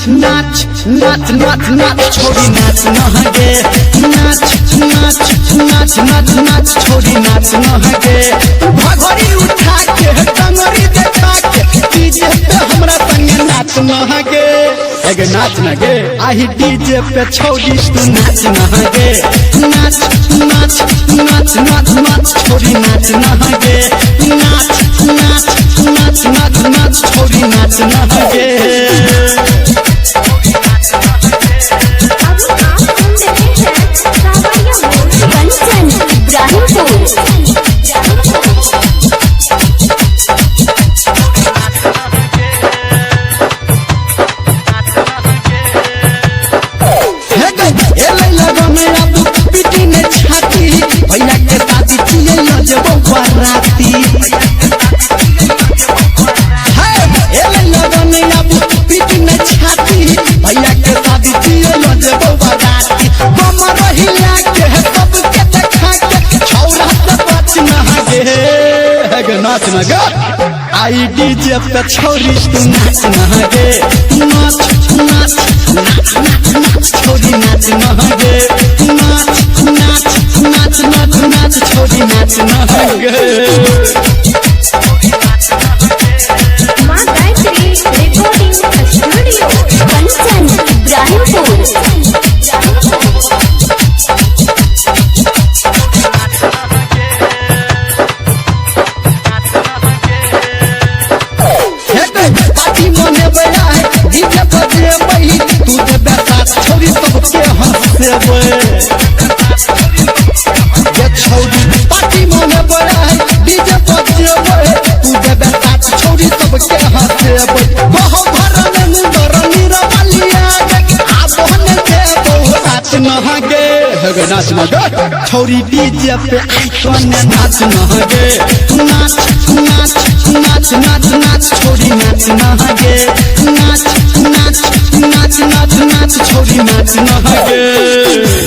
नाच नाच नाच नाच छोड़ी नाच नहगे नाच नाच नाच नाच नाच छोड़ी नाच नहगे भगोरी उठा के टंगरी देखा के डीजे पे हमरा संगे नाच नहगे एगे नाच नगे आही डीजे पे छोड़ी तू नाच नहगे नाच नाच नाच नाच नाच छोड़ी नाच नहगे नाच नाच नाच नाच नाच छोड़ी नाच नहगे। भैया के शादी किए जब बाराती भैया के शादी किए जब बाराती कमर हिला के सबके देखा के छौरा से बच नहागे नाच नगे आई डीजे पे छोरी तू नाच नहागे नाच नाच नाच नाच नाच छोरी नाच नहागे नाच नाच नाच नाच नाच छोरी नाच नहागे। पार्टी मने बया है डीजे बजे बही तू दे बेटा छोरी सबके हंसेबे ये छोरी पार्टी मने बया है डीजे बजे बही तू दे बेटा छोरी सबके हंसेबे कहो घर में मुंदर निरवलिया आ बहन के नाच नहागे हेगे नाच नगे छोरी डीजे पे आइकन नाच नहागे नाच नाच नाच नाच नाच छोरी नाच नहागे नाच नाच नाच नाच नाच छोरी नाच नहागे।